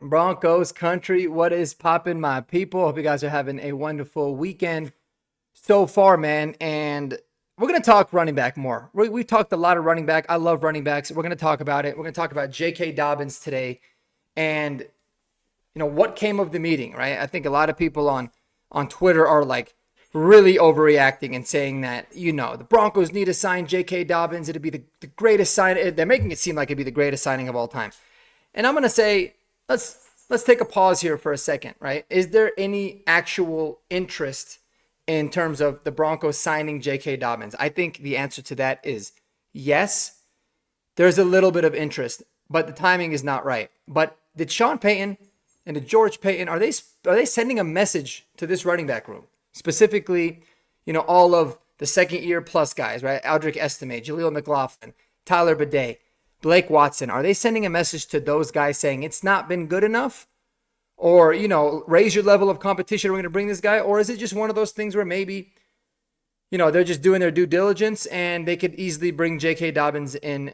Broncos country, what is poppin', my people? Hope you guys are having a wonderful weekend so far, man. And we're going to talk running back more. We talked a lot of running back. I love running backs. We're going to talk about it. We're going to talk about JK Dobbins today and, what came of the meeting, right? I think a lot of people on Twitter are like really overreacting and saying that, the Broncos need to sign JK Dobbins. It'd be the greatest sign. They're making it seem like it'd be the greatest signing of all time. And I'm going to say, let's take a pause here for a second, right? Is there any actual interest in terms of the Broncos signing JK Dobbins? I think the answer to that is yes. There's a little bit of interest, but the timing is not right. But did Sean Payton and did George Payton, are they sending a message to this running back room? Specifically, all of the second year plus guys, right? Aldrick Estime, Jaleel McLaughlin, Tyler Bidet, Blake Watson. Are they sending a message to those guys saying it's not been good enough? Or, raise your level of competition. We're going to bring this guy. Or is it just one of those things where maybe, they're just doing their due diligence and they could easily bring JK Dobbins in,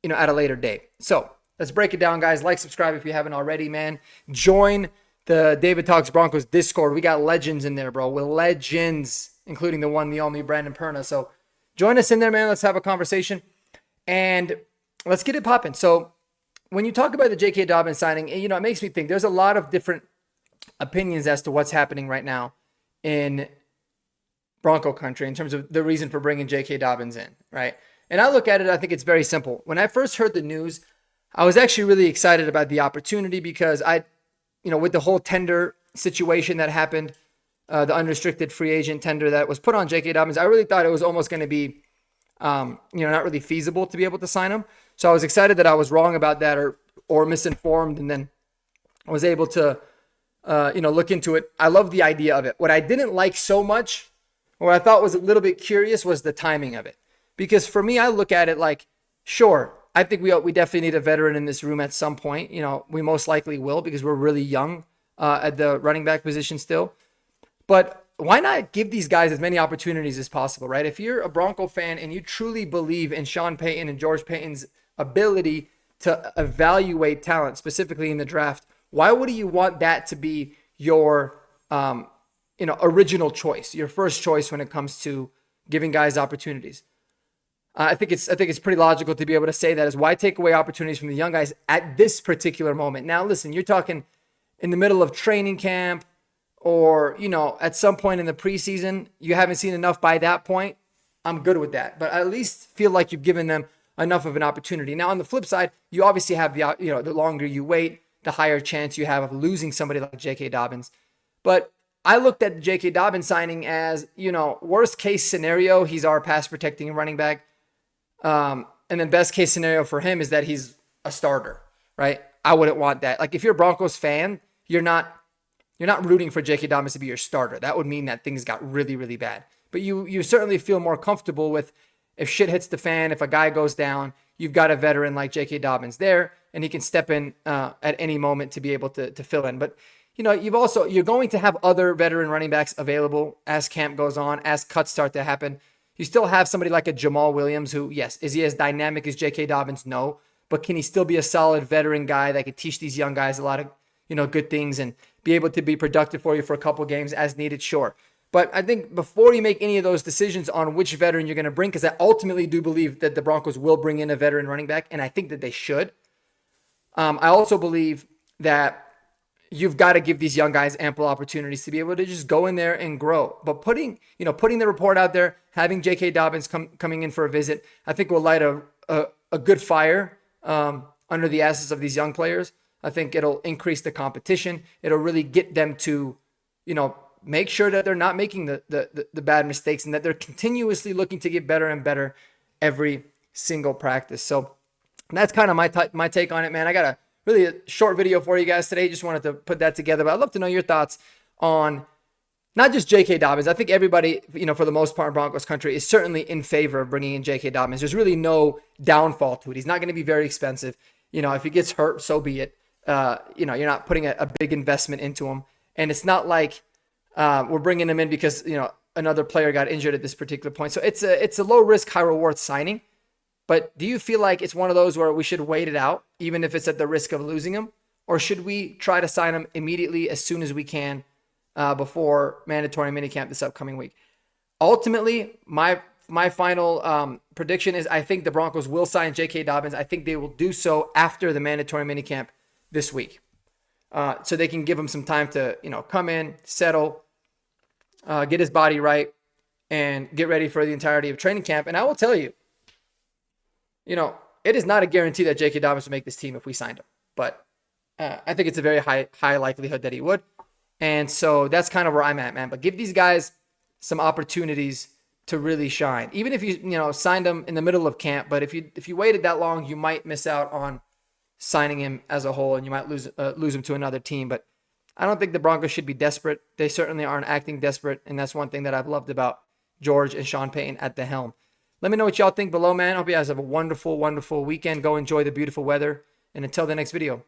at a later date. So let's break it down, guys. Like, subscribe if you haven't already, man. Join the David Talks Broncos Discord. We got legends in there, bro. With legends, including the one, the only Brandon Perna. So join us in there, man. Let's have a conversation. And let's get it popping. So when you talk about the J.K. Dobbins signing, it makes me think there's a lot of different opinions as to what's happening right now in Bronco country in terms of the reason for bringing J.K. Dobbins in, right? And I look at it, I think it's very simple. When I first heard the news, I was actually really excited about the opportunity because with the whole tender situation that happened, the unrestricted free agent tender that was put on J.K. Dobbins, I really thought it was almost going to be not really feasible to be able to sign him. So I was excited that I was wrong about that or misinformed, and then I was able to, look into it. I love the idea of it. What I didn't like so much, or what I thought was a little bit curious, was the timing of it. Because for me, I look at it like, sure, I think we definitely need a veteran in this room at some point. We most likely will because we're really young at the running back position still. But why not give these guys as many opportunities as possible, right? If you're a Bronco fan and you truly believe in Sean Payton and George Payton's ability to evaluate talent, specifically in the draft, why would you want that to be your, original choice, your first choice when it comes to giving guys opportunities? I think it's pretty logical to be able to say that is why take away opportunities from the young guys at this particular moment. Now, listen, you're talking in the middle of training camp, or, at some point in the preseason, you haven't seen enough by that point. I'm good with that. But I at least feel like you've given them enough of an opportunity. Now, on the flip side, you obviously have the longer you wait, the higher chance you have of losing somebody like J.K. Dobbins. But I looked at the J.K. Dobbins signing as, worst case scenario, he's our pass protecting running back. And then best case scenario for him is that he's a starter, right? I wouldn't want that. Like, if you're a Broncos fan, you're not rooting for J.K. Dobbins to be your starter. That would mean that things got really, really bad. But you certainly feel more comfortable with, if shit hits the fan, if a guy goes down, you've got a veteran like J.K. Dobbins there, and he can step in at any moment to be able to fill in. But, you're going to have other veteran running backs available as camp goes on, as cuts start to happen. You still have somebody like a Jamal Williams who, yes, is he as dynamic as J.K. Dobbins? No. But can he still be a solid veteran guy that can teach these young guys a lot of, good things and be able to be productive for you for a couple games as needed? Sure. But I think before you make any of those decisions on which veteran you're going to bring, because I ultimately do believe that the Broncos will bring in a veteran running back, and I think that they should. I also believe that you've got to give these young guys ample opportunities to be able to just go in there and grow. But putting the report out there, having J.K. Dobbins coming in for a visit, I think will light a good fire under the asses of these young players. I think it'll increase the competition. It'll really get them to, make sure that they're not making the bad mistakes and that they're continuously looking to get better and better every single practice. So that's kind of my take on it, man. I got a short video for you guys today. Just wanted to put that together. But I'd love to know your thoughts on not just J.K. Dobbins. I think everybody, for the most part in Broncos country is certainly in favor of bringing in J.K. Dobbins. There's really no downfall to it. He's not going to be very expensive. If he gets hurt, so be it. You're not putting a big investment into him. And it's not like we're bringing him in because, another player got injured at this particular point. So it's a low risk, high reward signing. But do you feel like it's one of those where we should wait it out, even if it's at the risk of losing him? or should we try to sign him immediately as soon as we can before mandatory minicamp this upcoming week? Ultimately, my final prediction is I think the Broncos will sign JK Dobbins. I think they will do so after the mandatory minicamp this week. So they can give him some time to, come in, settle, get his body right, and get ready for the entirety of training camp. And I will tell you, it is not a guarantee that J.K. Dobbins will make this team if we signed him. But I think it's a very high likelihood that he would. And so that's kind of where I'm at, man. But give these guys some opportunities to really shine. Even if you signed him in the middle of camp, but if you waited that long, you might miss out on signing him as a whole, and you might lose him to another team. But I don't think the Broncos should be desperate. They certainly aren't acting desperate, and that's one thing that I've loved about George and Sean Payton at the helm. Let me know what y'all think below, man. I hope you guys have a wonderful, wonderful weekend. Go enjoy the beautiful weather, and until the next video.